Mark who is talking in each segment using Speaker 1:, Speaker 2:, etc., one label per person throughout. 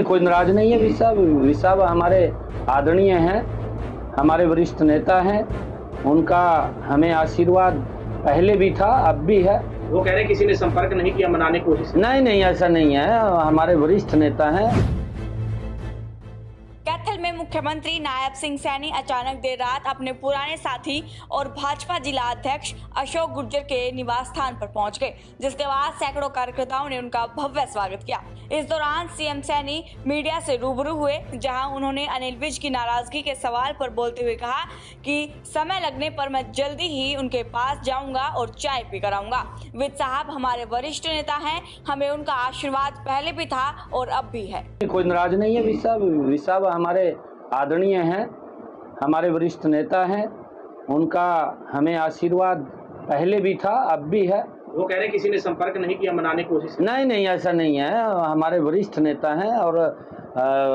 Speaker 1: कोई नाराज नहीं है। विसाब हमारे आदरणीय हैं, हमारे वरिष्ठ नेता हैं, उनका हमें आशीर्वाद पहले भी था, अब भी है।
Speaker 2: वो कह रहे हैं किसी ने संपर्क नहीं किया, मनाने की कोशिश?
Speaker 1: नहीं, ऐसा नहीं है। हमारे वरिष्ठ नेता हैं।
Speaker 3: कैथल में मुख्यमंत्री नायब सिंह सैनी अचानक देर रात अपने पुराने साथी और भाजपा जिला अध्यक्ष अशोक गुर्जर के निवास स्थान पर पहुंच गए, जिसके बाद सैकड़ों कार्यकर्ताओं ने उनका भव्य स्वागत किया। इस दौरान सीएम सैनी मीडिया से रूबरू हुए, जहां उन्होंने अनिल विज की नाराजगी के सवाल पर बोलते हुए कहा कि समय लगने पर मैं जल्दी ही उनके पास जाऊंगा और चाय पीकर आऊंगा। विज साहब हमारे वरिष्ठ नेता हैं, हमें उनका आशीर्वाद पहले भी था और अब भी है।
Speaker 1: कोई नाराज नहीं है। विसाब हमारे आदरणीय हैं, हमारे वरिष्ठ नेता हैं, उनका हमें आशीर्वाद पहले भी था, अब भी है।
Speaker 2: वो कह रहे हैं किसी ने संपर्क नहीं किया, मनाने की कोशिश?
Speaker 1: नहीं, ऐसा नहीं है। हमारे वरिष्ठ नेता हैं और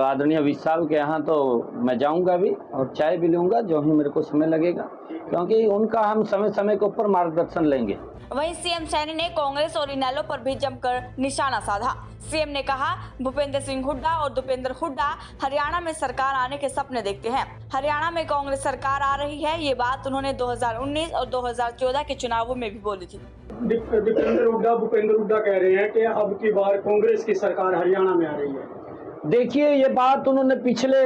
Speaker 1: आदरणीय विसाब के यहाँ तो मैं जाऊंगा भी और चाय भी लूंगा जो ही मेरे को समय लगेगा, क्योंकि उनका हम समय समय के ऊपर मार्गदर्शन लेंगे।
Speaker 3: वहीं सीएम सैनी ने कांग्रेस और इनेलो पर भी जमकर निशाना साधा। सीएम ने कहा, भूपेंद्र सिंह हुड्डा और दीपेंद्र हुड्डा हरियाणा में सरकार आने के सपने देखते हैं। हरियाणा में कांग्रेस सरकार आ रही है, ये बात उन्होंने 2019 और 2014 के चुनावों में भी बोली थी।
Speaker 4: दीपेंद्र हुड्डा, भूपेंद्र हुड्डा कह रहे हैं कि अब की बार कांग्रेस की सरकार हरियाणा में आ रही है।
Speaker 1: देखिए, ये बात उन्होंने पिछले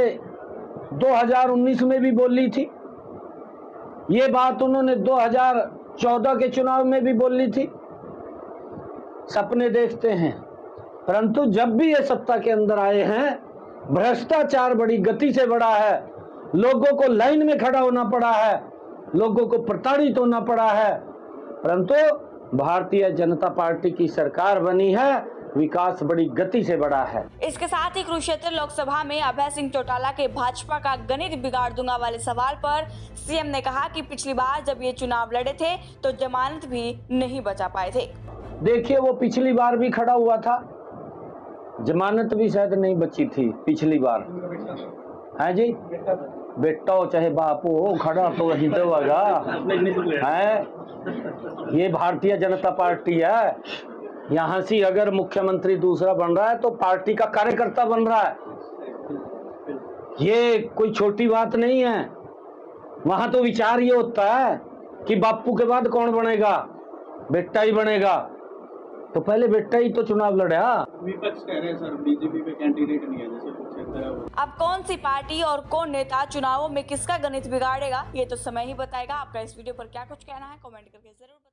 Speaker 1: 2019 में भी बोली थी, ये बात उन्होंने 2014 के चुनाव में भी बोली थी। सपने देखते हैं, परंतु जब भी ये सत्ता के अंदर आए हैं, भ्रष्टाचार बड़ी गति से बढ़ा है, लोगों को लाइन में खड़ा होना पड़ा है, लोगों को प्रताड़ित होना पड़ा है, परंतु भारतीय जनता पार्टी की सरकार बनी है, विकास बड़ी गति से बढ़ा है।
Speaker 3: इसके साथ ही कुरुक्षेत्र लोकसभा में अभय सिंह चौटाला के भाजपा का गणित बिगाड़ दूंगा वाले सवाल पर सीएम ने कहा कि पिछली बार जब ये चुनाव लड़े थे तो जमानत भी नहीं बचा पाए थे।
Speaker 1: देखिए, वो पिछली बार भी खड़ा हुआ था, जमानत भी शायद नहीं बची थी पिछली बार, है जी। बेटा हो चाहे बाप हो, खड़ा तो वहीं तो होगा है। ये भारतीय जनता पार्टी है, यहाँ से अगर मुख्यमंत्री दूसरा बन रहा है तो पार्टी का कार्यकर्ता बन रहा है, ये कोई छोटी बात नहीं है। वहां तो विचार ये होता है कि बापू के बाद कौन बनेगा, बेटा ही बनेगा, तो पहले बेटा ही तो चुनाव लड़ा।
Speaker 4: विपक्ष कह रहे हैं सर बीजेपी पे कैंडिडेट नहीं है, जैसे
Speaker 3: अब कौन सी पार्टी और कौन नेता चुनावों में किसका गणित बिगाड़ेगा, ये तो समय ही बताएगा। आपका इस वीडियो पर क्या कुछ कहना है, कमेंट करके जरूर बताएं।